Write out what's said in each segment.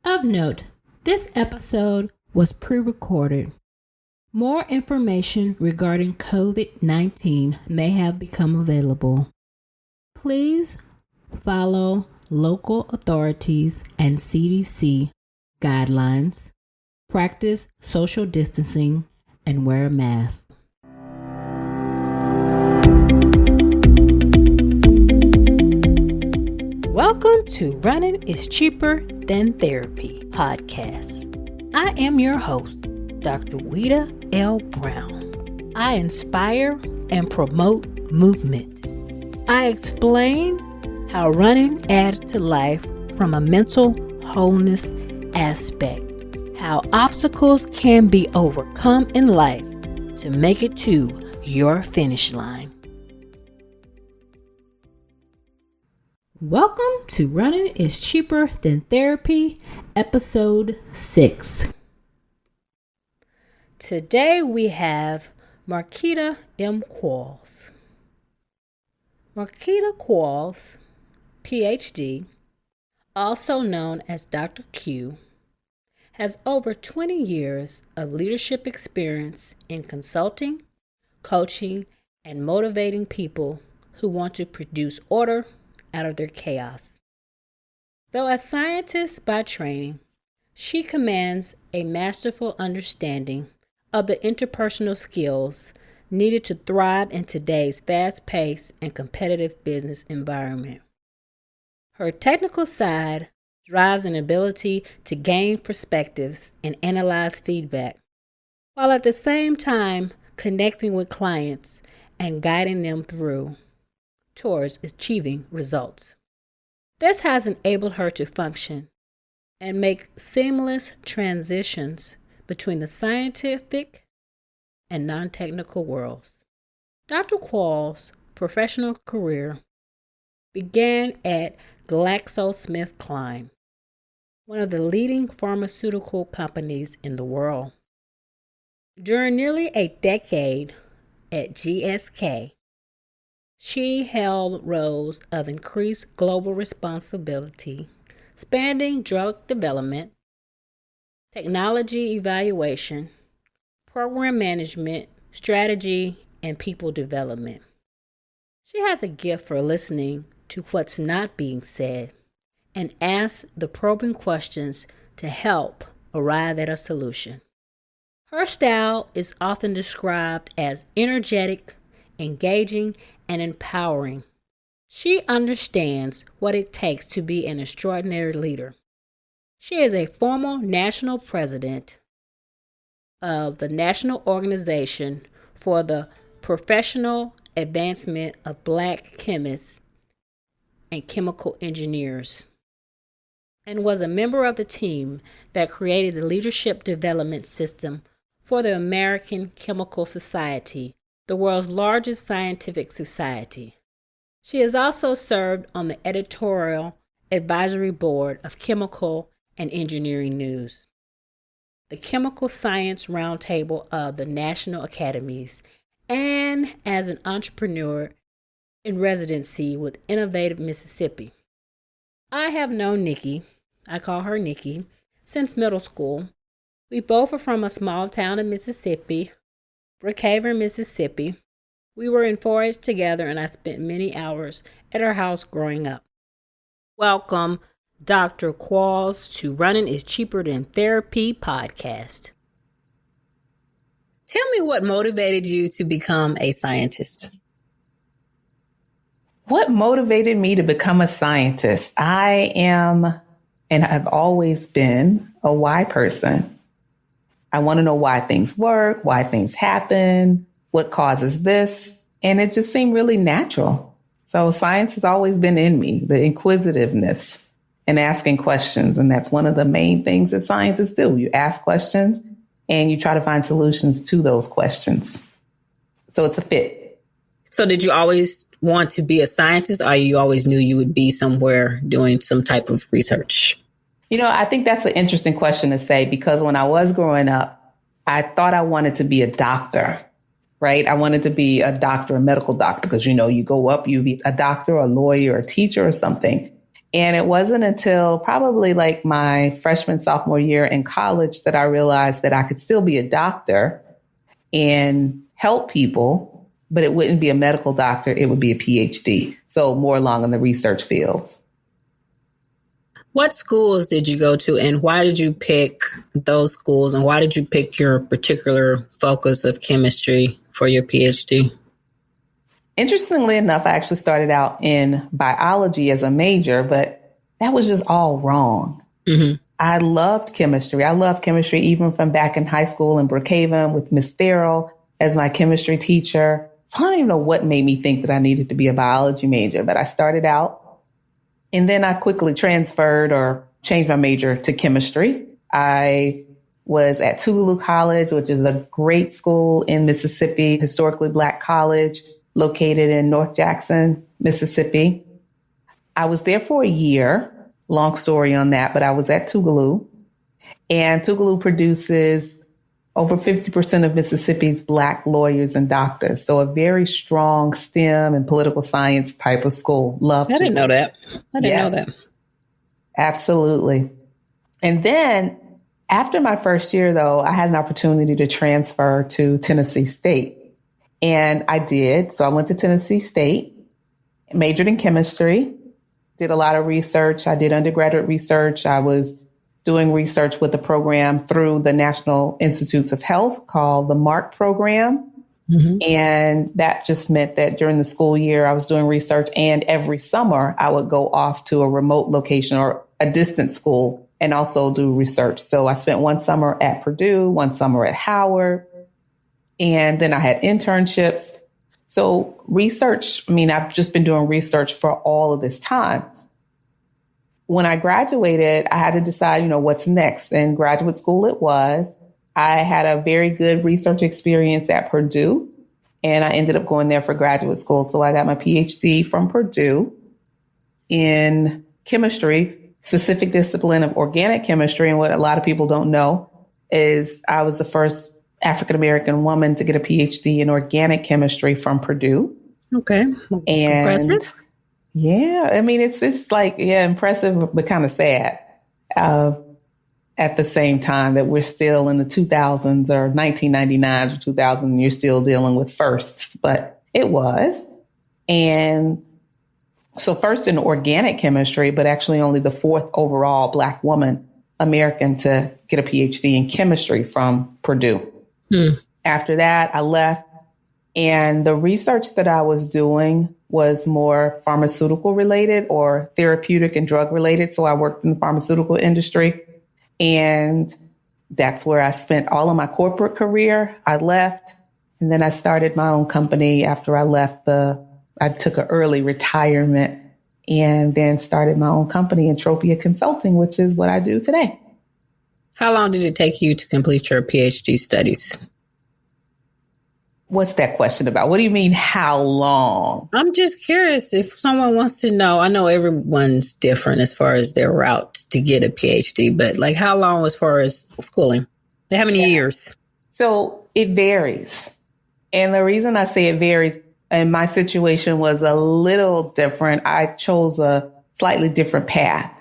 Of note, this episode was pre-recorded. More information regarding COVID-19 may have become available. Please follow local authorities and CDC guidelines, practice social distancing, and wear a mask. Welcome to Running is Cheaper Than Therapy podcast. I am your host, Dr. Weta L. Brown. I inspire and promote movement. I explain how running adds to life from a mental wholeness aspect, how obstacles can be overcome in life to make it to your finish line. Welcome to Running is Cheaper Than Therapy, Episode 6. Today we have Marquita M. Qualls. Marquita Qualls, PhD, also known as Dr. Q, has over 20 years of leadership experience in consulting, coaching, and motivating people who want to produce order out of their chaos. Though a scientist by training, she commands a masterful understanding of the interpersonal skills needed to thrive in today's fast-paced and competitive business environment. Her technical side drives an ability to gain perspectives and analyze feedback, while at the same time connecting with clients and guiding them towards achieving results. This has enabled her to function and make seamless transitions between the scientific and non-technical worlds. Dr. Qualls' professional career began at GlaxoSmithKline, one of the leading pharmaceutical companies in the world. During nearly a decade at GSK, she held roles of increased global responsibility, spanning drug development, technology evaluation, program management, strategy, and people development. She has a gift for listening to what's not being said and asks the probing questions to help arrive at a solution. Her style is often described as energetic, engaging, and empowering. She understands what it takes to be an extraordinary leader. She is a former national president of the National Organization for the Professional Advancement of Black Chemists and Chemical Engineers, and was a member of the team that created the leadership development system for the American Chemical Society, the world's largest scientific society. She has also served on the editorial advisory board of Chemical and Engineering News, the Chemical Science Roundtable of the National Academies, and as an entrepreneur in residency with Innovative Mississippi. I have known Nikki, I call her Nikki, since middle school. We both are from a small town in Mississippi, Brookhaven, Mississippi. We were in 4-H together, and I spent many hours at our house growing up. Welcome, Dr. Qualls, to Running is Cheaper Than Therapy podcast. Tell me what motivated you to become a scientist. What motivated me to become a scientist? I am, and I've always been, a why person. I want to know why things work, why things happen, what causes this. And it just seemed really natural. So science has always been in me, the inquisitiveness and asking questions. And that's one of the main things that scientists do. You ask questions and you try to find solutions to those questions. So it's a fit. So did you always want to be a scientist, or you always knew you would be somewhere doing some type of research? You know, I think that's an interesting question to say, because when I was growing up, I thought I wanted to be a doctor, right? I wanted to be a doctor, a medical doctor, because, you know, you go up, you be a doctor, a lawyer, a teacher or something. And it wasn't until probably like my freshman, sophomore year in college that I realized that I could still be a doctor and help people, but it wouldn't be a medical doctor. It would be a PhD. So more along in the research fields. What schools did you go to, and why did you pick those schools, and why did you pick your particular focus of chemistry for your PhD? Interestingly enough, I actually started out in biology as a major, but that was just all wrong. Mm-hmm. I loved chemistry. I loved chemistry even from back in high school in Brookhaven with Miss Therrell as my chemistry teacher. So I don't even know what made me think that I needed to be a biology major, but I started out. And then I quickly transferred or changed my major to chemistry. I was at Tougaloo College, which is a great school in Mississippi, historically Black college located in North Jackson, Mississippi. I was there for a year. Long story on that, but I was at Tougaloo. And Tougaloo produces over 50% of Mississippi's Black lawyers and doctors. So a very strong STEM and political science type of school. I didn't know that. I didn't know that. Absolutely. And then after my first year, though, I had an opportunity to transfer to Tennessee State. And I did. So I went to Tennessee State, majored in chemistry, did a lot of research. I did undergraduate research. I was doing research with a program through the National Institutes of Health called the MARC program. Mm-hmm. And that just meant that during the school year, I was doing research. And every summer, I would go off to a remote location or a distant school and also do research. So I spent one summer at Purdue, one summer at Howard. And then I had internships. So research, I've just been doing research for all of this time. When I graduated, I had to decide, what's next. And graduate school it was. I had a very good research experience at Purdue, and I ended up going there for graduate school. So I got my PhD from Purdue in chemistry, specific discipline of organic chemistry. And what a lot of people don't know is I was the first African-American woman to get a PhD in organic chemistry from Purdue. Okay. Impressive. Yeah. It's like, impressive, but kind of sad at the same time that we're still in the 2000s or 1999s or 2000, and you're still dealing with firsts, but it was. And so first in organic chemistry, but actually only the fourth overall Black woman American to get a PhD in chemistry from Purdue. After that, I left, and the research that I was doing was more pharmaceutical related or therapeutic and drug related. So I worked in the pharmaceutical industry, and that's where I spent all of my corporate career. I left, and then I started my own company after I left. I took an early retirement and then started my own company, Entropia Consulting, which is what I do today. How long did it take you to complete your PhD studies? What's that question about? What do you mean, how long? I'm just curious if someone wants to know. I know everyone's different as far as their route to get a PhD, but like how long as far as schooling? How many years? So it varies. And the reason I say it varies, and my situation was a little different. I chose a slightly different path.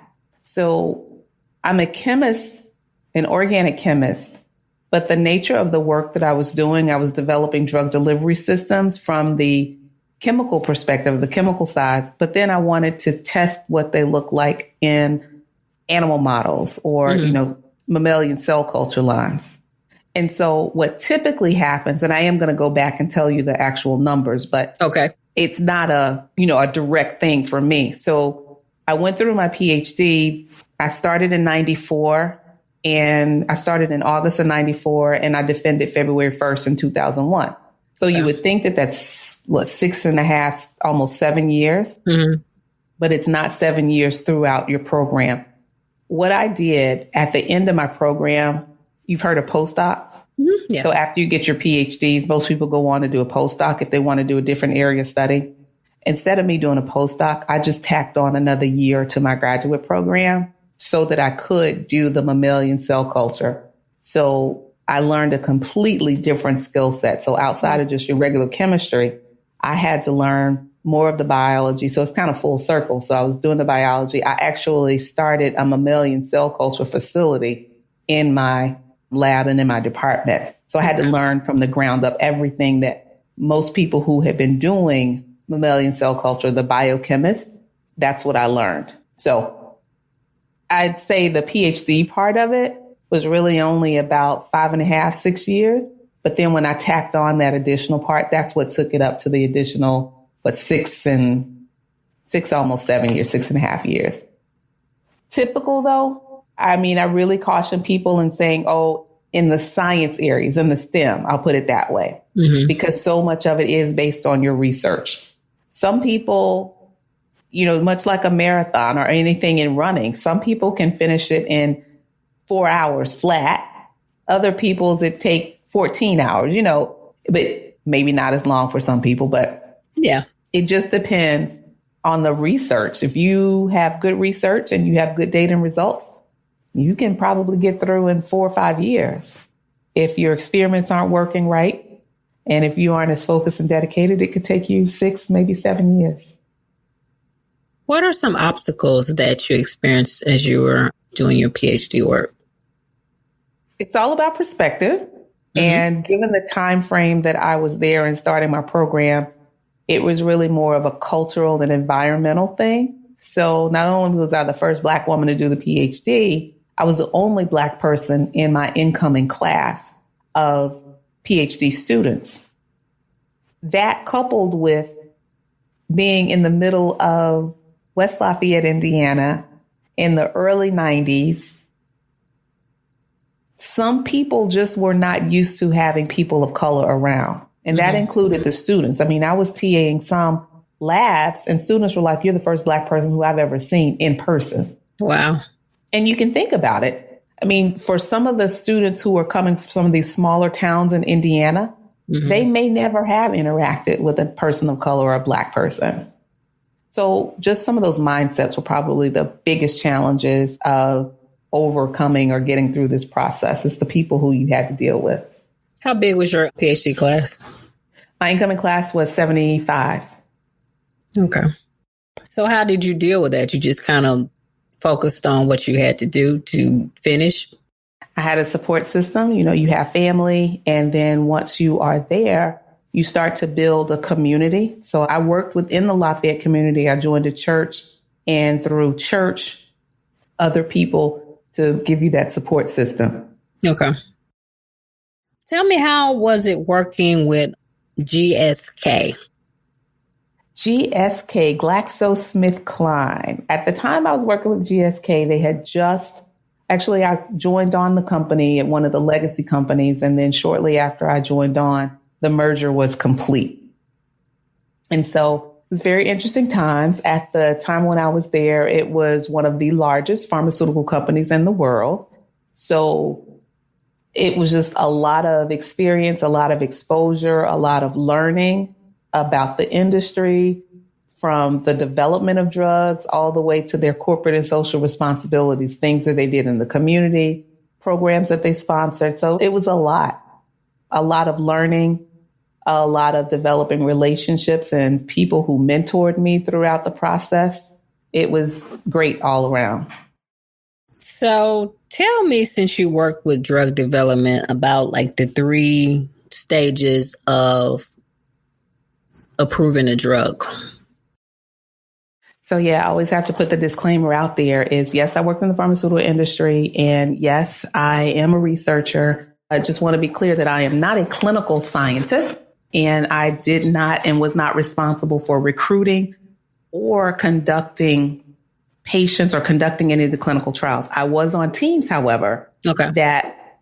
So I'm a chemist, an organic chemist. But the nature of the work that I was doing, I was developing drug delivery systems from the chemical perspective, the chemical sides. But then I wanted to test what they look like in animal models or, mammalian cell culture lines. And so what typically happens, and I am going to go back and tell you the actual numbers, but it's not a direct thing for me. So I went through my PhD. I started in 94. And I started in August of 94, and I defended February 1st in 2001. So you would think that that's 6.5, almost 7 years, but it's not 7 years throughout your program. What I did at the end of my program, you've heard of postdocs. Yeah. So after you get your PhDs, most people go on to do a postdoc if they want to do a different area of study. Instead of me doing a postdoc, I just tacked on another year to my graduate program so that I could do the mammalian cell culture. So I learned a completely different skill set. So outside of just your regular chemistry, I had to learn more of the biology. So it's kind of full circle. So I was doing the biology. I actually started a mammalian cell culture facility in my lab and in my department. So I had to learn from the ground up everything that most people who had been doing mammalian cell culture, the biochemist, that's what I learned. So I'd say the PhD part of it was really only about 5.5, 6 years. But then when I tacked on that additional part, that's what took it up to the additional, six, almost 7 years, 6.5 years. Typical though, I really caution people in saying, in the science areas, in the STEM, I'll put it that way, because so much of it is based on your research. Some people, much like a marathon or anything in running, some people can finish it in 4 hours flat. Other people's it take 14 hours, but maybe not as long for some people. But yeah, it just depends on the research. If you have good research and you have good data and results, you can probably get through in 4 or 5 years. If your experiments aren't working right, and if you aren't as focused and dedicated, it could take you 6, maybe 7 years. What are some obstacles that you experienced as you were doing your PhD work? It's all about perspective. And given the time frame that I was there and starting my program, it was really more of a cultural and environmental thing. So not only was I the first Black woman to do the PhD, I was the only Black person in my incoming class of PhD students. That coupled with being in the middle of West Lafayette, Indiana, in the early 90s, some people just were not used to having people of color around. And that included the students. I was TAing some labs and students were like, you're the first Black person who I've ever seen in person. Wow. And you can think about it. For some of the students who are coming from some of these smaller towns in Indiana, they may never have interacted with a person of color or a Black person. So just some of those mindsets were probably the biggest challenges of overcoming or getting through this process. It's the people who you had to deal with. How big was your PhD class? My incoming class was 75. Okay. So how did you deal with that? You just kind of focused on what you had to do to finish? I had a support system. You have family. And then once you are there, you start to build a community. So I worked within the Lafayette community. I joined a church, and through church, other people to give you that support system. Okay. Tell me, how was it working with GSK? GSK, GlaxoSmithKline. At the time I was working with GSK, they had I joined on the company at one of the legacy companies. And then shortly after I joined on, the merger was complete. And so it was very interesting times. At the time when I was there, it was one of the largest pharmaceutical companies in the world. So it was just a lot of experience, a lot of exposure, a lot of learning about the industry, from the development of drugs all the way to their corporate and social responsibilities, things that they did in the community, programs that they sponsored. So it was a lot of learning, a lot of developing relationships and people who mentored me throughout the process. It was great all around. So tell me, since you work with drug development, about the 3 stages of approving a drug. So I always have to put the disclaimer out there is, yes, I work in the pharmaceutical industry, and yes, I am a researcher. I just want to be clear that I am not a clinical scientist. And I did not and was not responsible for recruiting or conducting patients or conducting any of the clinical trials. I was on teams, however, that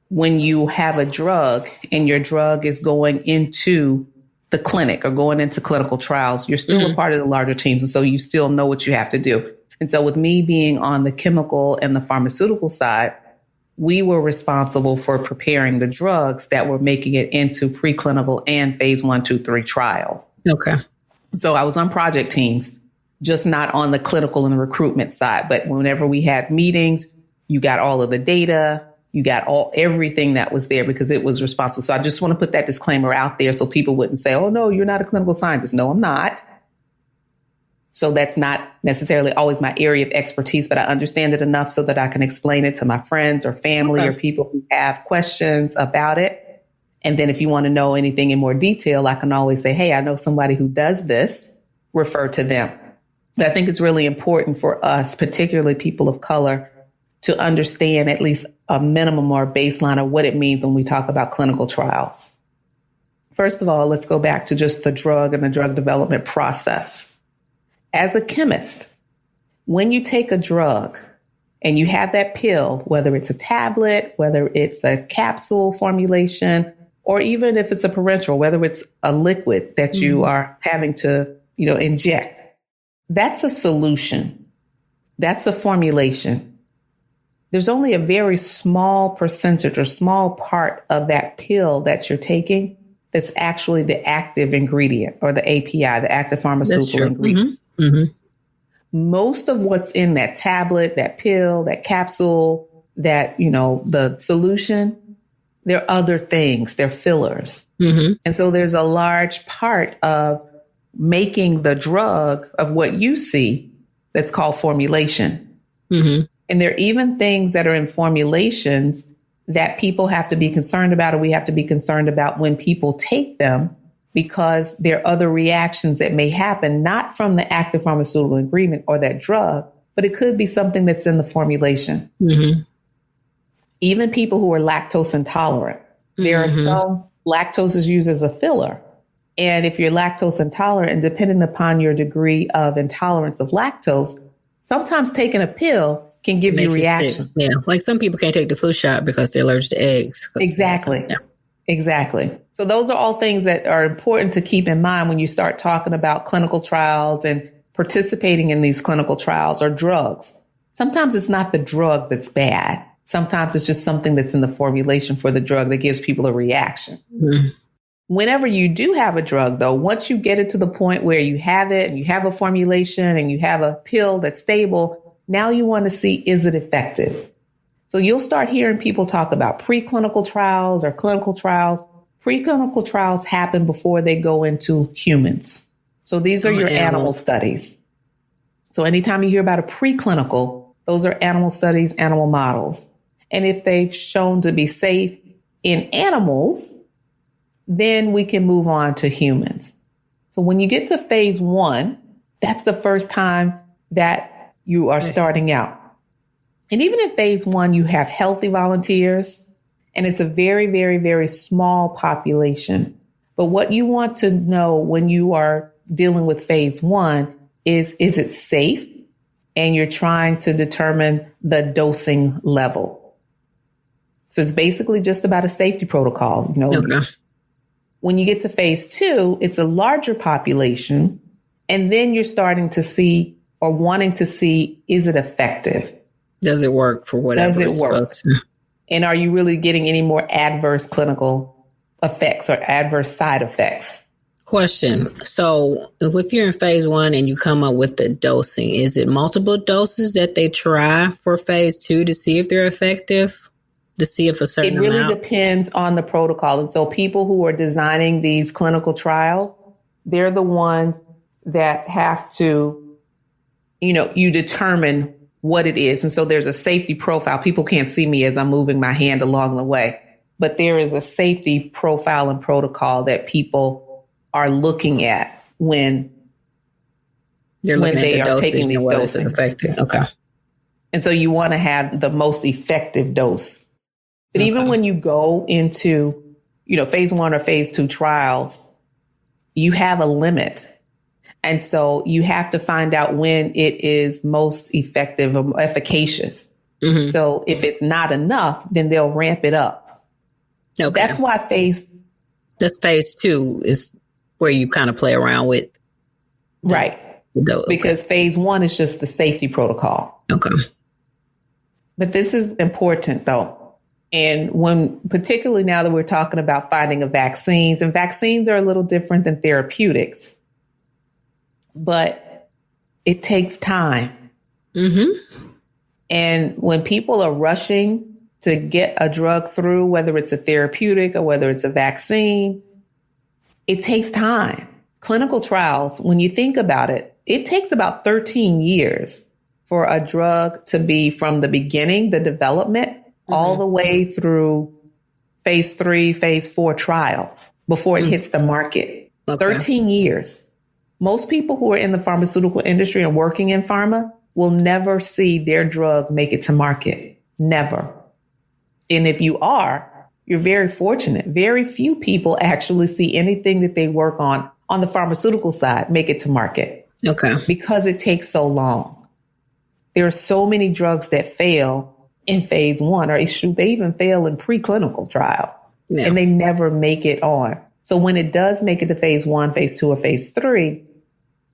when you have a drug and your drug is going into the clinic or going into clinical trials, you're still a part of the larger teams. And so you still know what you have to do. And so with me being on the chemical and the pharmaceutical side, we were responsible for preparing the drugs that were making it into preclinical and phase 1, 2, 3 trials. Okay. So I was on project teams, just not on the clinical and the recruitment side. But whenever we had meetings, you got all of the data, you got everything that was there because it was responsible. So I just want to put that disclaimer out there so people wouldn't say, oh, no, you're not a clinical scientist. No, I'm not. So that's not necessarily always my area of expertise, but I understand it enough so that I can explain it to my friends or family or people who have questions about it. And then if you want to know anything in more detail, I can always say, hey, I know somebody who does this, refer to them. But I think it's really important for us, particularly people of color, to understand at least a minimum or a baseline of what it means when we talk about clinical trials. First of all, let's go back to just the drug and the drug development process. As a chemist, when you take a drug and you have that pill, whether it's a tablet, whether it's a capsule formulation, or even if it's a parenteral, whether it's a liquid that you are having to, inject, that's a solution. That's a formulation. There's only a very small percentage or small part of that pill that you're taking that's actually the active ingredient or the API, the active pharmaceutical ingredient. Most of what's in that tablet, that pill, that capsule, that, the solution, they're other things. They're fillers. And so there's a large part of making the drug of what you see that's called formulation. And there are even things that are in formulations that people have to be concerned about, or we have to be concerned about when people take them, because there are other reactions that may happen, not from the active pharmaceutical ingredient or that drug, but it could be something that's in the formulation. Even people who are lactose intolerant, there are some lactose is used as a filler. And if you're lactose intolerant, and depending upon your degree of intolerance of lactose, sometimes taking a pill can give you reaction. Yeah, like some people can't take the flu shot because they're allergic to eggs. Exactly. Exactly. So those are all things that are important to keep in mind when you start talking about clinical trials and participating in these clinical trials or drugs. Sometimes it's not the drug that's bad. Sometimes it's just something that's in the formulation for the drug that gives people a reaction. Whenever you do have a drug, though, once you get it to the point where you have it and you have a formulation and you have a pill that's stable, now you want to see, is it effective? So you'll start hearing people talk about preclinical trials or clinical trials. Preclinical trials happen before they go into humans. So these are your animal studies. So anytime you hear about a preclinical, those are animal studies, animal models. And if they've shown to be safe in animals, then we can move on to humans. So when you get to phase 1, that's the first time that you are starting out. And even in phase 1, you have healthy volunteers, and it's a very, very, very small population. But what you want to know when you are dealing with phase 1 is it safe? And you're trying to determine the dosing level. So it's basically just about a safety protocol. When you get to phase 2, it's a larger population. And then you're starting to see or wanting to see, is it effective? Does it work for whatever? Does it work? And are you really getting any more adverse clinical effects or adverse side effects? Question. So if you're in phase 1 and you come up with the dosing, is it multiple doses that they try for phase 2 to see if they're effective? To see if a certain It really depends on the protocol. And so people who are designing these clinical trials, they're the ones that have to, you determine what it is. And so there's a safety profile. People can't see me as I'm moving my hand along the way, but there is a safety profile and protocol that people are looking at when they are taking these doses. Okay. And so you want to have the most effective dose. But even when you go into, phase 1 or phase 2 trials, you have a limit. And so you have to find out when it is most effective or efficacious. So if it's not enough, then they'll ramp it up. Okay. That's why phase 2 is where you kind of play around with. Right. Because phase 1 is just the safety protocol. Okay. But this is important, though. And particularly now that we're talking about finding of vaccines, and vaccines are a little different than therapeutics, but it takes time. And when people are rushing to get a drug through, whether it's a therapeutic or whether it's a vaccine, it takes time. Clinical trials, when you think about it, it takes about 13 years for a drug to be from the beginning, the development, all the way through phase 3, phase 4 trials before it hits the market. 13 years. Most people who are in the pharmaceutical industry and working in pharma will never see their drug make it to market. Never. And if you are, you're very fortunate. Very few people actually see anything that they work on the pharmaceutical side make it to market. Okay. Because it takes so long. There are so many drugs that fail in phase 1, or they even fail in preclinical trials, and they never make it on. So when it does make it to phase 1, phase 2, or phase 3,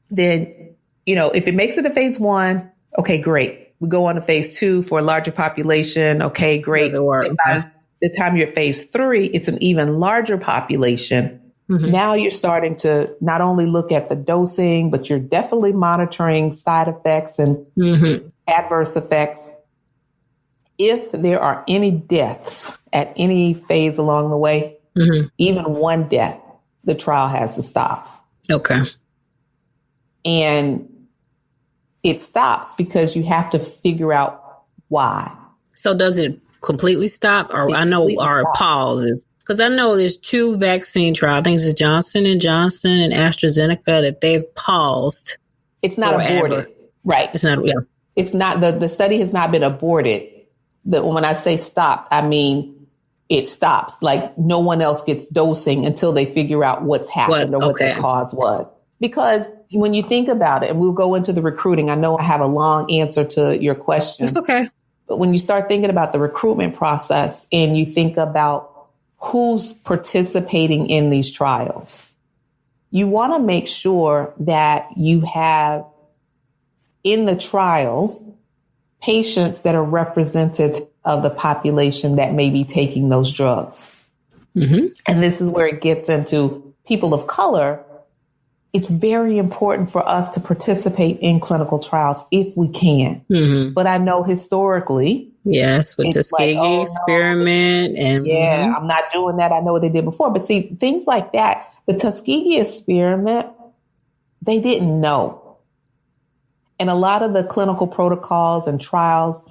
then, if it makes it to phase 1, okay, great. We go on to phase 2 for a larger population. Okay, great. By the time you're at phase 3, it's an even larger population. Now you're starting to not only look at the dosing, but you're definitely monitoring side effects and adverse effects. If there are any deaths at any phase along the way, even one death, the trial has to stop. Okay. And it stops because you have to figure out why. So does it completely stop? Or pauses? Because I know there's 2 vaccine trials. I think it's Johnson & Johnson and AstraZeneca that they've paused. It's not aborted. Right. It's not, It's not, the study has not been aborted. When I say stopped, I mean, it stops. Like no one else gets dosing until they figure out what's happened or what the cause was. Because when you think about it, and we'll go into the recruiting, I know I have a long answer to your question. It's okay. But when you start thinking about the recruitment process and you think about who's participating in these trials, you want to make sure that you have in the trials patients that are representative of the population that may be taking those drugs. And this is where it gets into people of color. It's very important for us to participate in clinical trials if we can. But I know historically, with the Tuskegee experiment and I'm not doing that. I know what they did before, but see, things like that, the Tuskegee experiment, they didn't know. And a lot of the clinical protocols and trials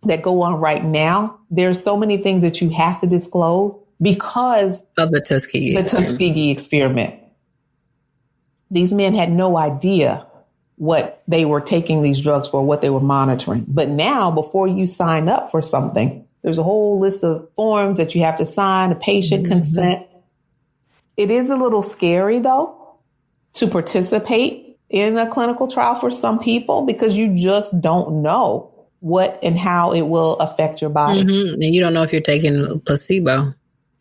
that go on right now, there's so many things that you have to disclose because of the Tuskegee experiment. These men had no idea what they were taking these drugs for, what they were monitoring. But now, before you sign up for something, there's a whole list of forms that you have to sign, a patient consent. It is a little scary, though, to participate in a clinical trial for some people because you just don't know what and how it will affect your body. And you don't know if you're taking a placebo.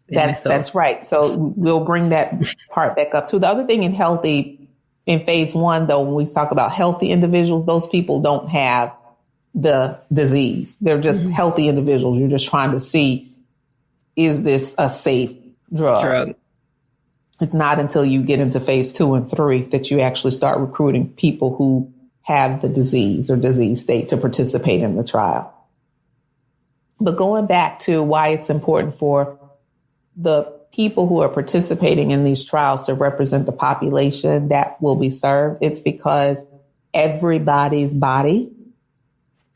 That's right. So we'll bring that part back up too. The other thing in phase 1, though, when we talk about healthy individuals, those people don't have the disease. They're just healthy individuals. You're just trying to see, is this a safe drug? It's not until you get into phase 2 and 3 that you actually start recruiting people who have the disease or disease state to participate in the trial. But going back to why it's important for the people who are participating in these trials to represent the population that will be served, it's because everybody's body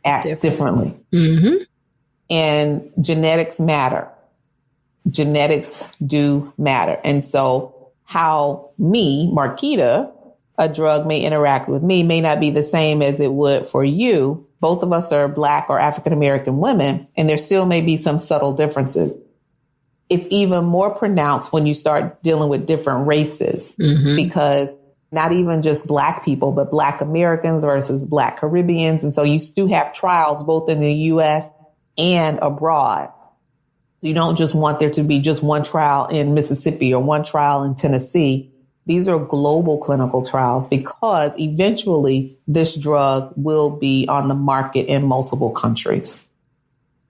acts differently. And genetics matter. Genetics do matter. And so how Marquita, a drug may interact with me may not be the same as it would for you. Both of us are Black or African-American women, and there still may be some subtle differences. It's even more pronounced when you start dealing with different races, because not even just Black people, but Black Americans versus Black Caribbeans. And so you do have trials both in the U.S. and abroad. So you don't just want there to be just one trial in Mississippi or one trial in Tennessee. These are global clinical trials because eventually this drug will be on the market in multiple countries.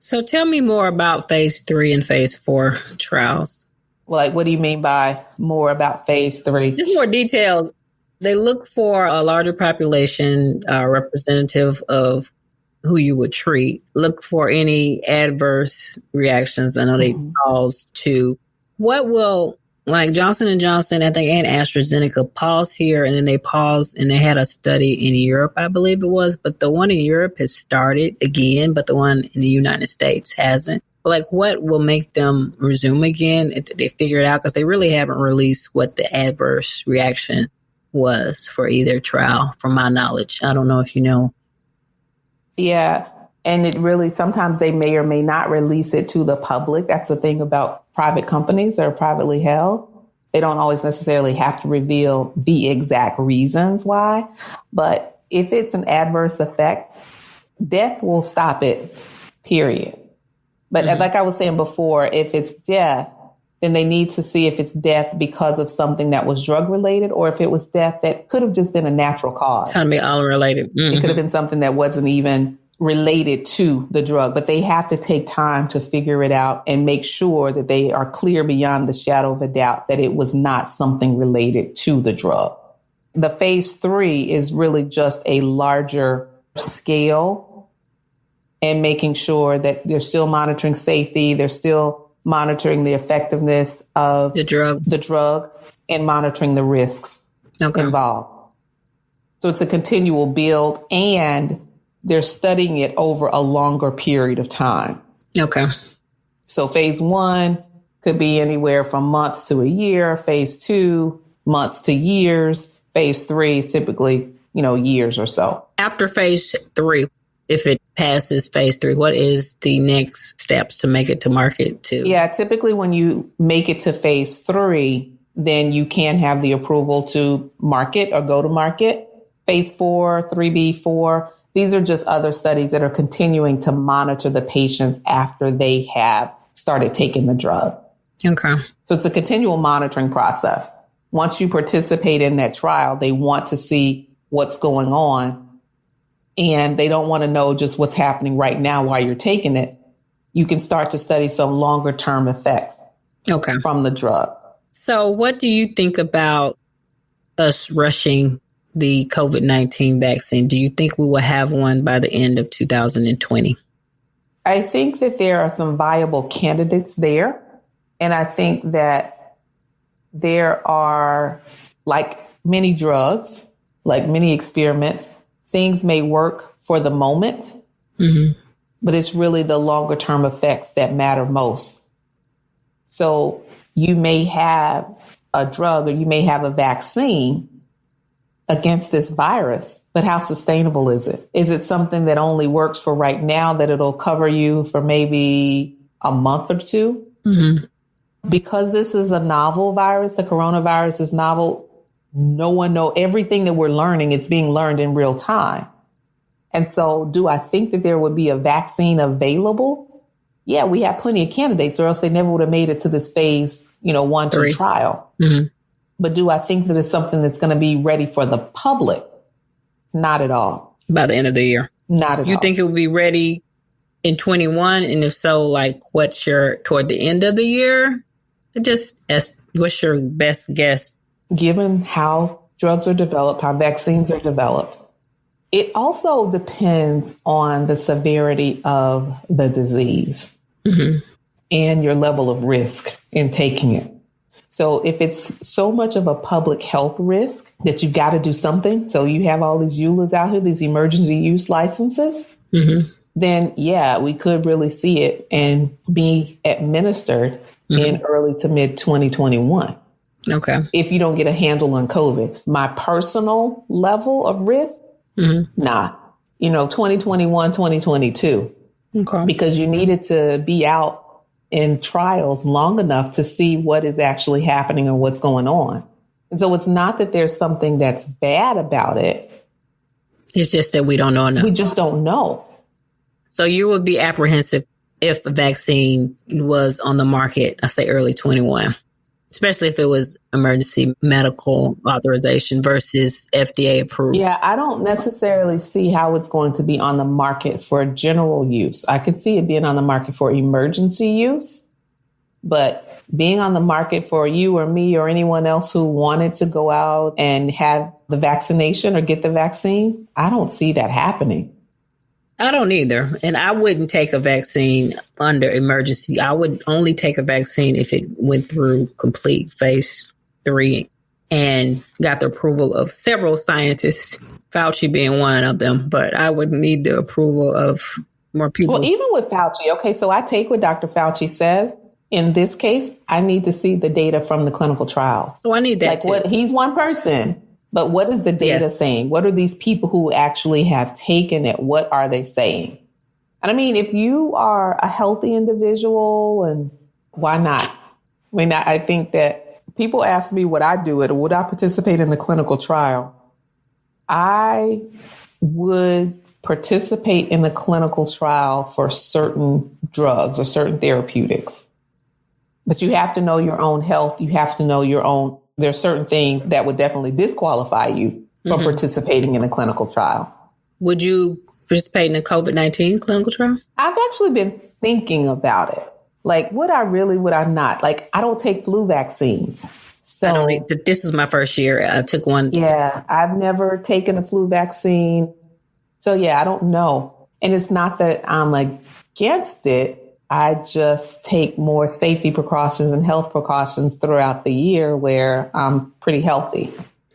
So tell me more about phase 3 and phase 4 trials. Like, what do you mean by more about phase 3? Just more details. They look for a larger population representative of who you would treat. Look for any adverse reactions. I know they pause to. What will Like Johnson & Johnson, I think, and AstraZeneca paused here, and then they paused, and they had a study in Europe, I believe it was. But the one in Europe has started again, but the one in the United States hasn't. But like, what will make them resume again if they figure it out? Because they really haven't released what the adverse reaction was for either trial, from my knowledge. I don't know if you know. Yeah. And it really, sometimes they may or may not release it to the public. That's the thing about private companies that are privately held. They don't always necessarily have to reveal the exact reasons why. But if it's an adverse effect, death will stop it, period. But like I was saying before, if it's death, then they need to see if it's death because of something that was drug related, or if it was death that could have just been a natural cause. It's going to be all related. It could have been something that wasn't even related to the drug, but they have to take time to figure it out and make sure that they are clear beyond the shadow of a doubt that it was not something related to the drug. The phase 3 is really just a larger scale and making sure that they're still monitoring safety. They're still monitoring the effectiveness of the drug and monitoring the risks involved. So it's a continual build, and they're studying it over a longer period of time. Okay. So phase 1 could be anywhere from months to a year. Phase 2, months to years. Phase 3 is typically, years or so. After phase 3, if it passes phase 3, what is the next steps to make it to market too? Yeah, typically when you make it to phase 3, then you can have the approval to market or go to market. Phase 4, 3B4, these are just other studies that are continuing to monitor the patients after they have started taking the drug. Okay. So it's a continual monitoring process. Once you participate in that trial, they want to see what's going on, and they don't want to know just what's happening right now while you're taking it. You can start to study some longer term effects from the drug. So what do you think about us rushing the COVID-19 vaccine? Do you think we will have one by the end of 2020? I think that there are some viable candidates there. And I think that there are, like many drugs, like many experiments, things may work for the moment, but it's really the longer term effects that matter most. So you may have a drug or you may have a vaccine against this virus, but how sustainable is it? Is it something that only works for right now, that it'll cover you for maybe a month or two? Because this is a novel virus, the coronavirus is novel. No one knows. Everything that we're learning, it's being learned in real time. And so do I think that there would be a vaccine available? Yeah, we have plenty of candidates, or else they never would have made it to this phase, 1, 2 trial. But do I think that it's something that's going to be ready for the public? Not at all. By the end of the year? Not at all. You think it will be ready in 21? And if so, what's toward the end of the year? What's your best guess? Given how drugs are developed, how vaccines are developed, it also depends on the severity of the disease and your level of risk in taking it. So if it's so much of a public health risk that you've got to do something, so you have all these EULAs out here, these emergency use licenses, then yeah, we could really see it and be administered in early to mid 2021. Okay. If you don't get a handle on COVID. My personal level of risk, nah. 2021, 2022. Okay. Because you needed to be out in trials long enough to see what is actually happening and what's going on. And so it's not that there's something that's bad about it. It's just that we don't know enough. We just don't know. So you would be apprehensive if a vaccine was on the market, I say early 21, especially if it was emergency medical authorization versus FDA approved. Yeah, I don't necessarily see how it's going to be on the market for general use. I could see it being on the market for emergency use, but being on the market for you or me or anyone else who wanted to go out and have the vaccination or get the vaccine, I don't see that happening. I don't either. And I wouldn't take a vaccine under emergency. I would only take a vaccine if it went through complete phase 3 and got the approval of several scientists, Fauci being one of them. But I would need the approval of more people. Well, even with Fauci, okay, so I take what Dr. Fauci says. In this case, I need to see the data from the clinical trials. Oh, I need that too. What, he's one person, but what is the data saying? What are these people who actually have taken it? What are they saying? And I mean, if you are a healthy individual, and why not? I mean, I think that people ask me would I do it or would I participate in the clinical trial? I would participate in the clinical trial for certain drugs or certain therapeutics. But you have to know your own health. You have to know your own. There are certain things that would definitely disqualify you from participating in a clinical trial. Would you participate in a COVID-19 clinical trial? I've actually been thinking about it. Like, would I really, would I not? Like, I don't take flu vaccines. So this was my first year. I took one. Yeah, I've never taken a flu vaccine. So, yeah, I don't know. And it's not that I'm against it. I just take more safety precautions and health precautions throughout the year where I'm pretty healthy.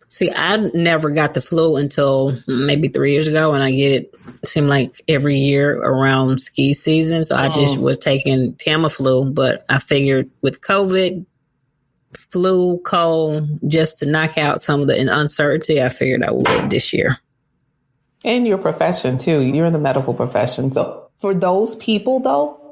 See, I never got the flu until maybe 3 years ago, and I get it seemed like every year around ski season. So I just was taking Tamiflu, but I figured with COVID, flu, cold, just to knock out some of the uncertainty, I figured I would this year. And your profession, too. You're in the medical profession. So for those people, though,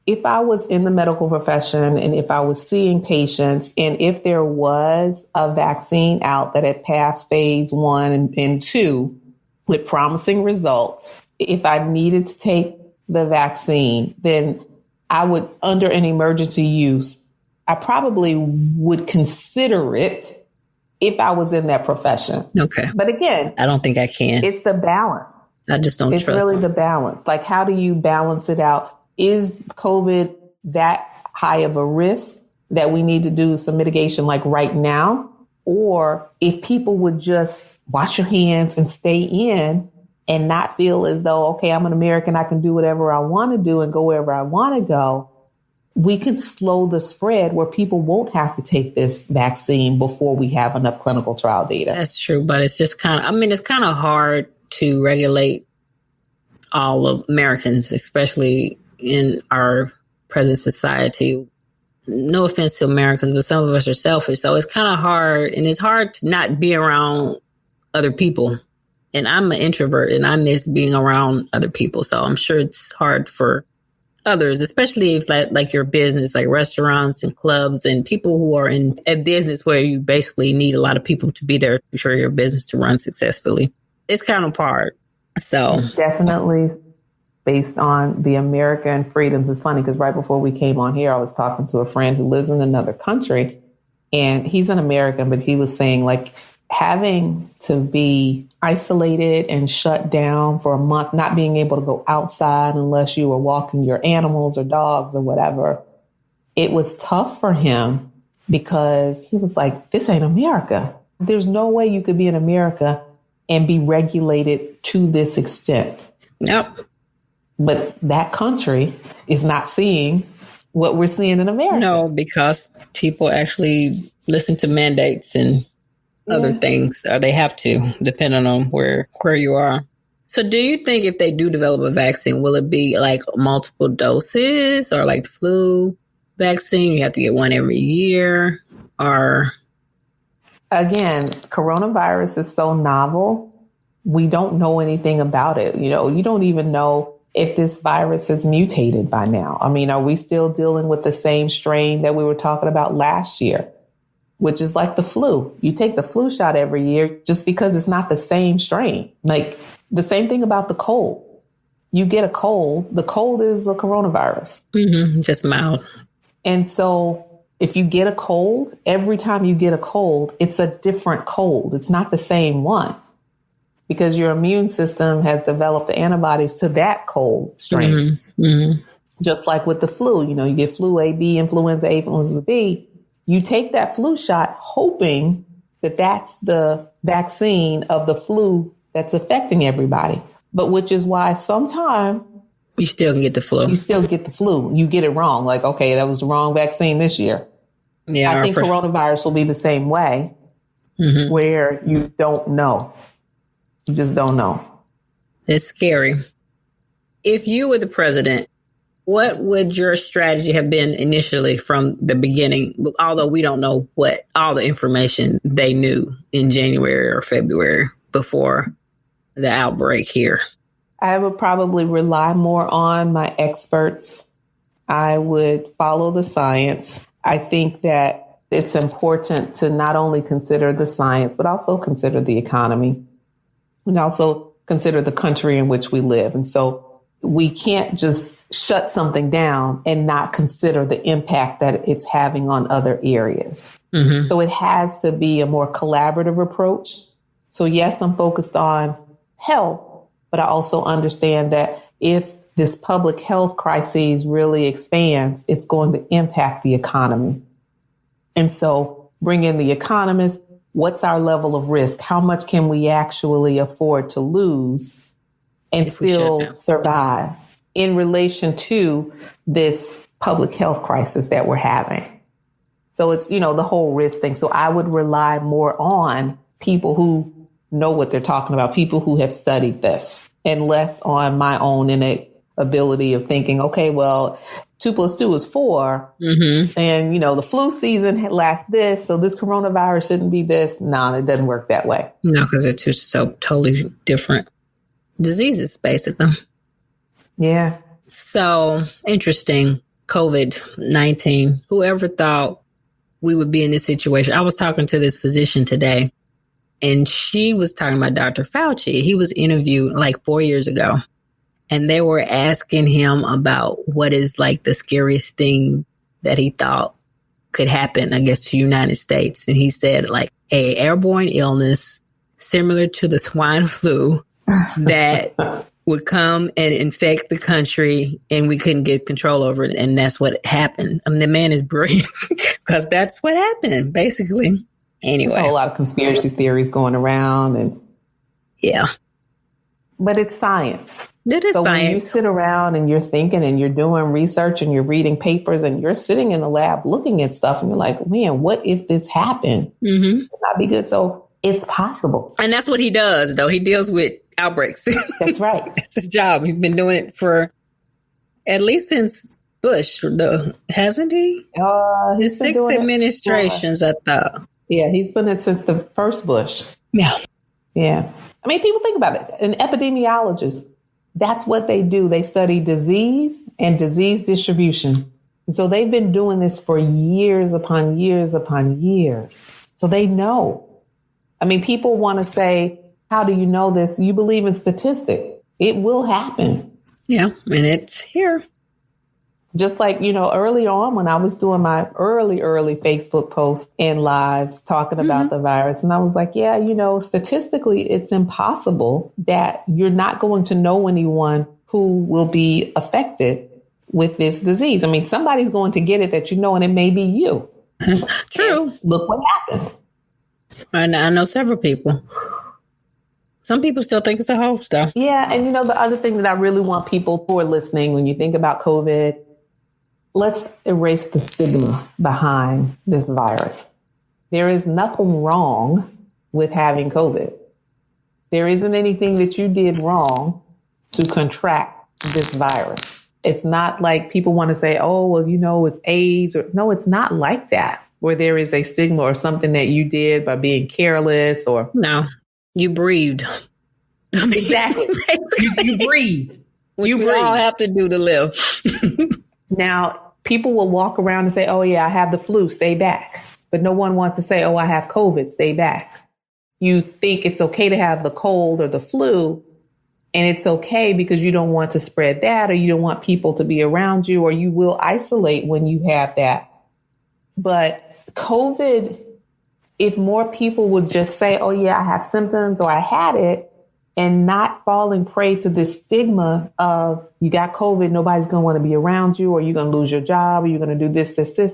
if I was in the medical profession and if I was seeing patients and if there was a vaccine out that had passed phase 1 and 2 with promising results, if I needed to take the vaccine, then I would, under an emergency use, I probably would consider it if I was in that profession. Okay. But again, I don't think I can. It's the balance. I just don't trust. It's really the balance. Like, how do you balance it out? Is COVID that high of a risk that we need to do some mitigation like right now? Or if people would just wash your hands and stay in and not feel as though, okay, I'm an American, I can do whatever I want to do and go wherever I want to go, we could slow the spread where people won't have to take this vaccine before we have enough clinical trial data. That's true, but it's just it's kind of hard to regulate all of Americans, especially in our present society. No offense to Americans, but some of us are selfish. So it's kind of hard, and it's hard to not be around other people. And I'm an introvert and I miss being around other people. So I'm sure it's hard for others, especially if like your business, like restaurants and clubs and people who are in a business where you basically need a lot of people to be there for your business to run successfully. It's kind of hard. So it's definitely based on the American freedoms. It's funny because right before we came on here, I was talking to a friend who lives in another country, and he's an American, but he was saying like having to be isolated and shut down for a month, not being able to go outside unless you were walking your animals or dogs or whatever. It was tough for him because he was like, this ain't America. There's no way you could be in America and be regulated to this extent. Yep. But that country is not seeing what we're seeing in America. No, because people actually listen to mandates and other things, or they have to, depending on where you are. So do you think if they do develop a vaccine, will it be like multiple doses or like the flu vaccine? You have to get one every year, or? Again, coronavirus is so novel. We don't know anything about it. You know, you don't even know if this virus has mutated by now. I mean, are we still dealing with the same strain that we were talking about last year, which is like the flu? You take the flu shot every year just because it's not the same strain. Like the same thing about the cold. You get a cold, the cold is the coronavirus. Mm-hmm, just mild. And so if you get a cold, every time you get a cold, it's a different cold. It's not the same one, because your immune system has developed the antibodies to that cold strain. Mm-hmm. Mm-hmm. Just like with the flu, you know, you get flu A, B, influenza A, influenza B. You take that flu shot hoping that that's the vaccine of the flu that's affecting everybody. But which is why sometimes you still can get the flu. You still get the flu. You get it wrong. Like, okay, that was the wrong vaccine this year. Yeah, I think coronavirus will be the same way, where you don't know. You just don't know. It's scary. If you were the president, what would your strategy have been initially from the beginning? Although we don't know what all the information they knew in January or February before the outbreak here. I would probably rely more on my experts. I would follow the science. I think that it's important to not only consider the science, but also consider the economy and also consider the country in which we live. And so we can't just shut something down and not consider the impact that it's having on other areas. So it has to be a more collaborative approach. So yes, I'm focused on health, but I also understand that if this public health crisis really expands, it's going to impact the economy. And so bring in the economists. What's our level of risk? How much can we actually afford to lose and still survive in relation to this public health crisis that we're having? So it's, the whole risk thing. So I would rely more on people who know what they're talking about, people who have studied this, and less on my own innate ability of thinking, okay, well, 2 + 2 is 4. And, the flu season lasts this, so this coronavirus shouldn't be this. No, it doesn't work that way. No, because they're two so totally different diseases, basically. Yeah. So interesting. COVID-19. Whoever thought we would be in this situation? I was talking to this physician today, and she was talking about Dr. Fauci. He was interviewed like 4 years ago, and they were asking him about what is like the scariest thing that he thought could happen, I guess, to the United States. And he said like a airborne illness similar to the swine flu that would come and infect the country and we couldn't get control over it. And that's what happened. I mean, the man is brilliant because that's what happened, basically. Anyway. There's a whole lot of conspiracy theories going around. And yeah. But it's science. It is so science. When you sit around and you're thinking and you're doing research and you're reading papers and you're sitting in the lab looking at stuff and you're like, man, what if this happened? Would not be good. So it's possible. And that's what he does, though. He deals with outbreaks. That's right. That's his job. He's been doing it for at least since Bush, hasn't he? Since 6 administrations, I thought. Yeah, he's been it since the first Bush. Yeah. Yeah. I mean, people think about it. An epidemiologist, that's what they do. They study disease and disease distribution. And so they've been doing this for years upon years upon years. So they know. I mean, people want to say, how do you know this? You believe in statistics. It will happen. Yeah, and it's here. Just like, early on when I was doing my early Facebook posts and lives talking about the virus. And I was like, yeah, statistically, it's impossible that you're not going to know anyone who will be affected with this disease. I mean, somebody's going to get it that and it may be you. True. And look what happens. I know several people. Some people still think it's a hoax, though. Yeah. And, the other thing that I really want people who are listening, when you think about COVID, let's erase the stigma behind this virus. There is nothing wrong with having COVID. There isn't anything that you did wrong to contract this virus. It's not like people want to say, oh, well, it's AIDS. No, it's not like that, where there is a stigma or something that you did by being careless or. No, you breathed. Exactly. you breathed. You all have to do to live. Now, people will walk around and say, oh, yeah, I have the flu, stay back. But no one wants to say, oh, I have COVID, stay back. You think it's okay to have the cold or the flu, and it's okay because you don't want to spread that, or you don't want people to be around you, or you will isolate when you have that. But COVID, if more people would just say, oh, yeah, I have symptoms or I had it, and not falling prey to this stigma of you got COVID, nobody's going to want to be around you, or you're going to lose your job, or you're going to do this,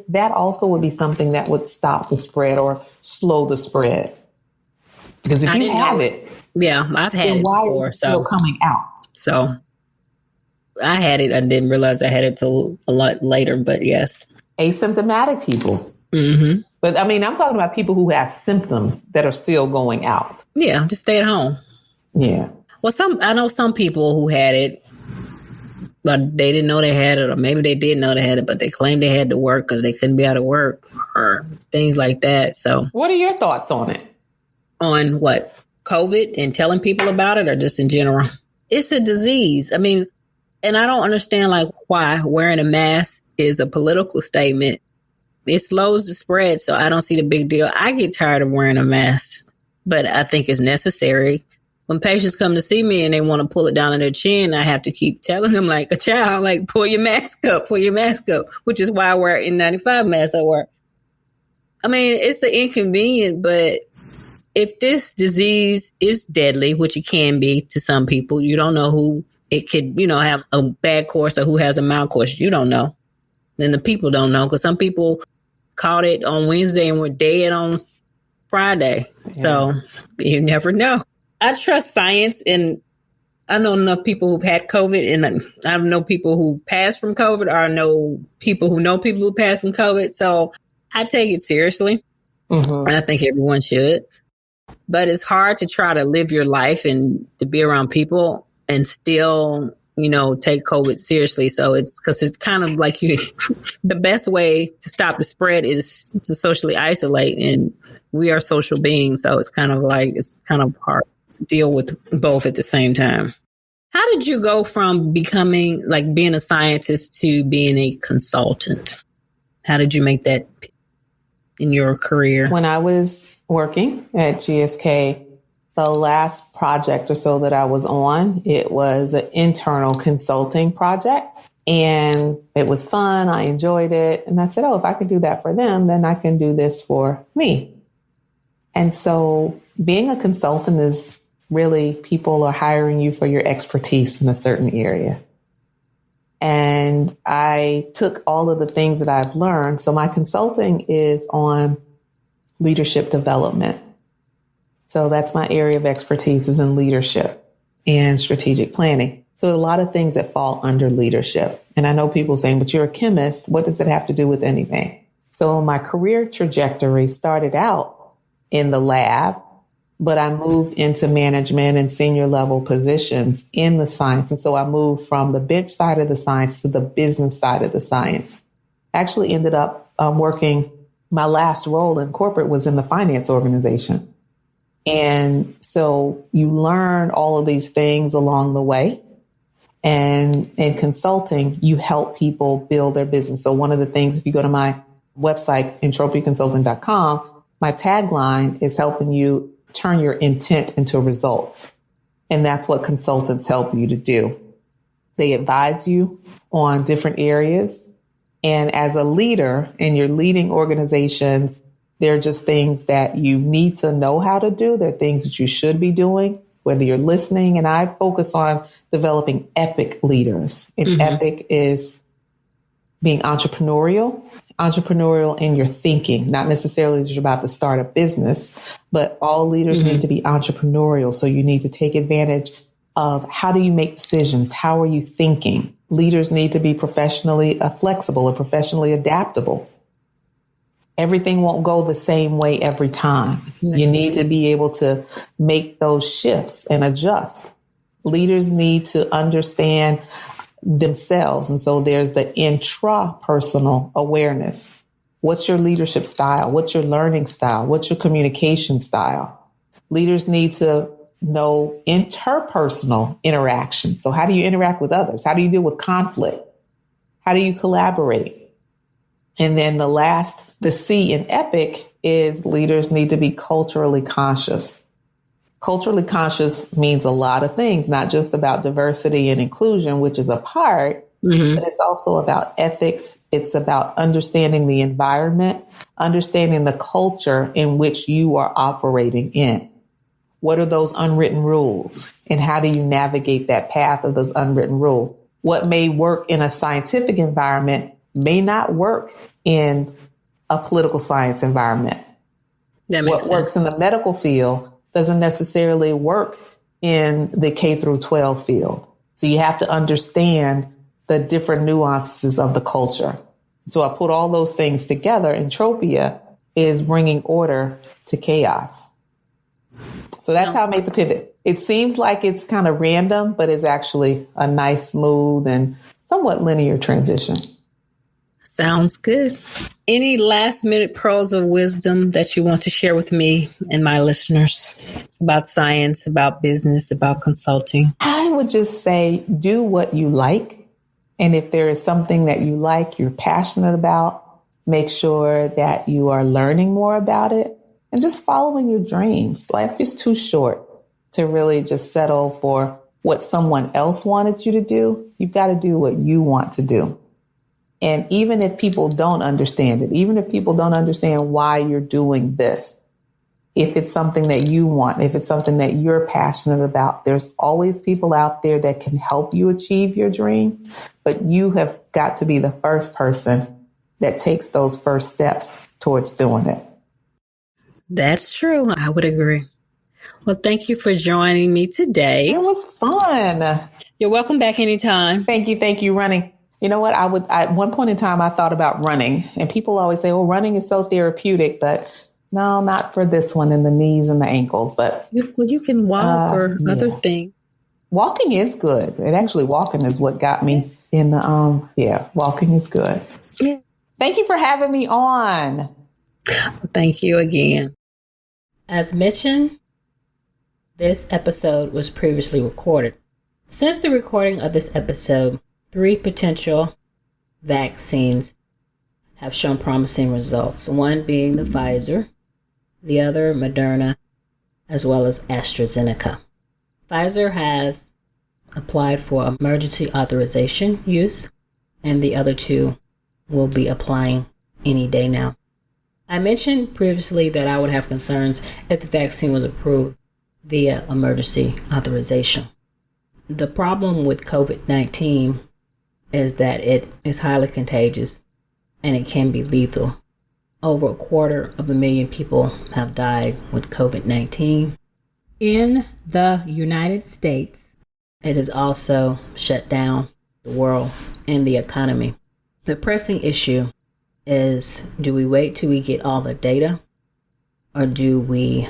that also would be something that would stop the spread or slow the spread. Because if you have it, Yeah, I've had then it why is before. it still coming out? So I had it. I didn't realize I had it till a lot later, but yes. Asymptomatic people. Mm-hmm. But I mean, I'm talking about people who have symptoms that are still going out. Yeah, just stay at home. Yeah. Well, I know some people who had it, but they didn't know they had it, or maybe they did know they had it, but they claimed they had to work because they couldn't be out of work or things like that. So, what are your thoughts on it? On what? COVID and telling people about it, or just in general? It's a disease. I mean, and I don't understand like why wearing a mask is a political statement. It slows the spread, so I don't see the big deal. I get tired of wearing a mask, but I think it's necessary. When patients come to see me and they want to pull it down on their chin, I have to keep telling them like a child, like, pull your mask up, which is why I wear N95 mask at work. I mean, it's the inconvenient, but if this disease is deadly, which it can be to some people, you don't know who it could, have a bad course or who has a mild course. You don't know. Then the people don't know, because some people caught it on Wednesday and were dead on Friday. Yeah. So you never know. I trust science, and I know enough people who've had COVID, and I know people who passed from COVID, or I know people who passed from COVID. So I take it seriously. Mm-hmm. And I think everyone should. But it's hard to try to live your life and to be around people and still, take COVID seriously. So it's because it's kind of like the best way to stop the spread is to socially isolate. And we are social beings. So it's kind of hard to deal with both at the same time. How did you go from being a scientist to being a consultant? How did you make that in your career? When I was working at GSK, the last project or so that I was on, it was an internal consulting project, and it was fun. I enjoyed it. And I said, if I can do that for them, then I can do this for me. And so being a consultant is really, people are hiring you for your expertise in a certain area. And I took all of the things that I've learned. So my consulting is on leadership development. So that's my area of expertise, is in leadership and strategic planning. So a lot of things that fall under leadership. And I know people saying, but you're a chemist. What does it have to do with anything? So my career trajectory started out in the lab, but I moved into management and senior level positions in the science. And so I moved from the bench side of the science to the business side of the science. Actually ended up working, my last role in corporate was in the finance organization. And so you learn all of these things along the way. And in consulting, you help people build their business. So one of the things, if you go to my website, entropyconsulting.com, my tagline is helping you turn your intent into results. And that's what consultants help you to do. They advise you on different areas. And as a leader, and you're leading organizations, there are just things that you need to know how to do. There are things that you should be doing, whether you're listening. And I focus on developing epic leaders. And epic is being entrepreneurial in your thinking, not necessarily that you're about to start a business, but all leaders need to be entrepreneurial. So you need to take advantage of, how do you make decisions? How are you thinking? Leaders need to be professionally flexible and professionally adaptable. Everything won't go the same way every time. You need to be able to make those shifts and adjust. Leaders need to understand themselves. And so there's the intrapersonal awareness. What's your leadership style? What's your learning style? What's your communication style? Leaders need to know interpersonal interaction. So how do you interact with others? How do you deal with conflict? How do you collaborate? And then the C in EPIC is leaders need to be culturally conscious. Culturally conscious means a lot of things, not just about diversity and inclusion, which is a part, but it's also about ethics. It's about understanding the environment, understanding the culture in which you are operating in. What are those unwritten rules? And how do you navigate that path of those unwritten rules? What may work in a scientific environment may not work in a political science environment. That makes sense. What works in the medical field doesn't necessarily work in the K through 12 field. So you have to understand the different nuances of the culture. So I put all those things together. Entropia is bringing order to chaos. So that's how I made the pivot. It seems like it's kind of random, but it's actually a nice, smooth, and somewhat linear transition. Sounds good. Any last minute pearls of wisdom that you want to share with me and my listeners about science, about business, about consulting? I would just say do what you like. And if there is something that you like, you're passionate about, make sure that you are learning more about it and just following your dreams. Life is too short to really just settle for what someone else wanted you to do. You've got to do what you want to do. And even if people don't understand it, even if people don't understand why you're doing this, if it's something that you want, if it's something that you're passionate about, there's always people out there that can help you achieve your dream. But you have got to be the first person that takes those first steps towards doing it. That's true. I would agree. Well, thank you for joining me today. It was fun. You're welcome back anytime. Thank you. Running. You know what? At one point in time, I thought about running, and people always say, oh, running is so therapeutic, but no, not for this one in the knees and the ankles. But you can walk or other things. Walking is good. And actually walking is what got me in the, walking is good. Yeah. Thank you for having me on. Thank you again. As mentioned, this episode was previously recorded. Since the recording of this episode, 3 potential vaccines have shown promising results, one being the Pfizer, the other Moderna, as well as AstraZeneca. Pfizer has applied for emergency authorization use, and the other 2 will be applying any day now. I mentioned previously that I would have concerns if the vaccine was approved via emergency authorization. The problem with COVID-19 is that it is highly contagious and it can be lethal. Over 250,000 people have died with COVID-19. In the United States, it has also shut down the world and the economy. The pressing issue is, do we wait till we get all the data, or do we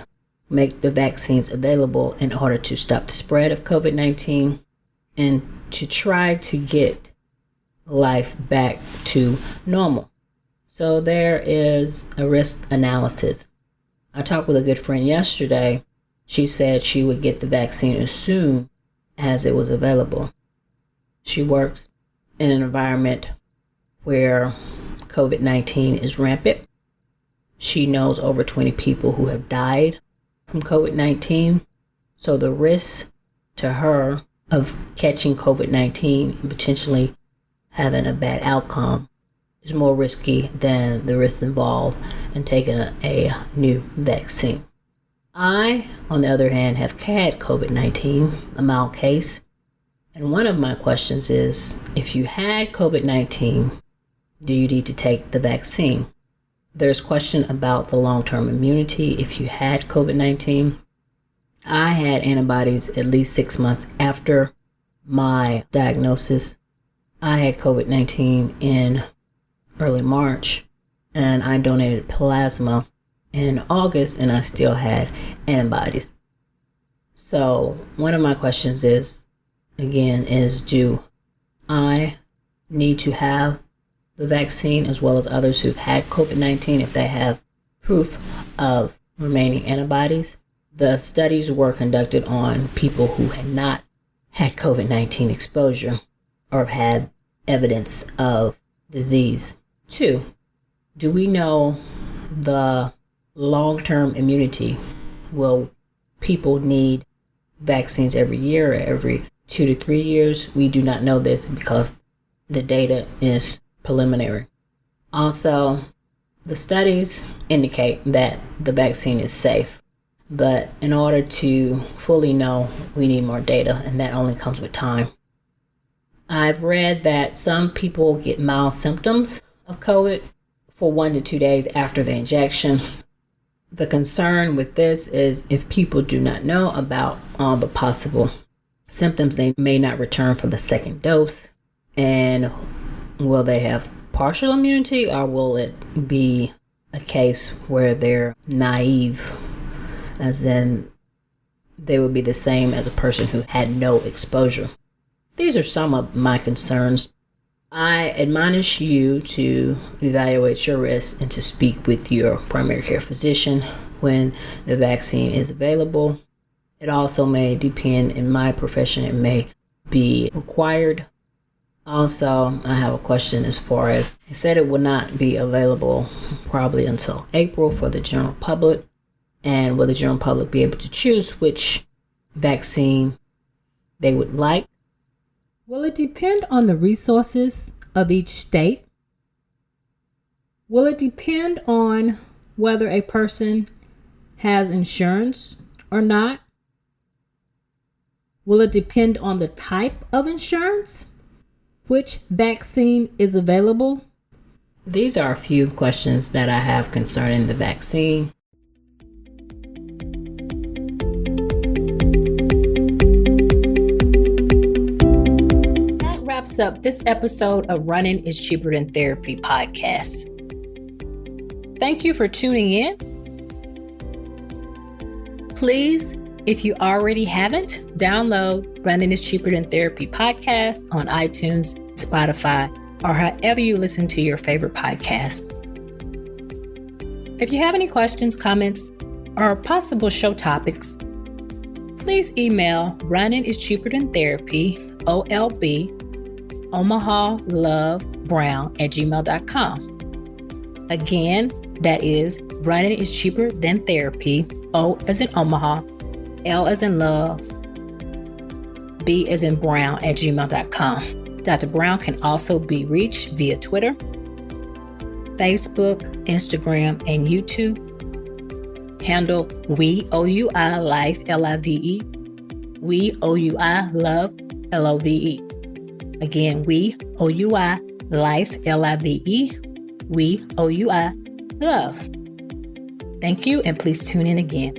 make the vaccines available in order to stop the spread of COVID-19 and to try to get life back to normal? So there is a risk analysis. I talked with a good friend yesterday. She said she would get the vaccine as soon as it was available. She works in an environment where COVID-19 is rampant. She knows over 20 people who have died from COVID-19. So the risk to her of catching COVID-19 and potentially having a bad outcome is more risky than the risks involved in taking a new vaccine. I, on the other hand, have had COVID-19, a mild case. And one of my questions is, if you had COVID-19, do you need to take the vaccine? There's question about the long-term immunity if you had COVID-19. I had antibodies at least 6 months after my diagnosis. I had COVID-19 in early March, and I donated plasma in August, and I still had antibodies. So one of my questions is, again, is do I need to have the vaccine as well as others who've had COVID-19 if they have proof of remaining antibodies? The studies were conducted on people who had not had COVID-19 exposure or have had evidence of disease. 2, do we know the long-term immunity? Will people need vaccines every year or every 2 to 3 years? We do not know this because the data is preliminary. Also, the studies indicate that the vaccine is safe, but in order to fully know, we need more data, and that only comes with time. I've read that some people get mild symptoms of COVID for 1 to 2 days after the injection. The concern with this is if people do not know about all the possible symptoms, they may not return for the second dose. And will they have partial immunity, or will it be a case where they're naive, as in they would be the same as a person who had no exposure? These are some of my concerns. I admonish you to evaluate your risk and to speak with your primary care physician when the vaccine is available. It also may depend, in my profession, it may be required. Also, I have a question as far as, it said it will not be available probably until April for the general public. And will the general public be able to choose which vaccine they would like? Will it depend on the resources of each state? Will it depend on whether a person has insurance or not? Will it depend on the type of insurance? Which vaccine is available? These are a few questions that I have concerning the vaccine. That wraps up this episode of Running is Cheaper Than Therapy podcast. Thank you for tuning in. Please, if you already haven't, download Running is Cheaper Than Therapy podcast on iTunes, Spotify, or however you listen to your favorite podcasts. If you have any questions, comments, or possible show topics, please email runningischeaperthantherapy, OLB, omahalovebrown@gmail.com. Again, that is Running is Cheaper Than Therapy, O as in Omaha, L as in love, B as in Brown @gmail.com. Dr. Brown can also be reached via Twitter, Facebook, Instagram, and YouTube. Handle We OUI Life LIVE, We OUI Love LOVE. Again, We OUI Life LIVE, We OUI Love. Thank you, and please tune in again.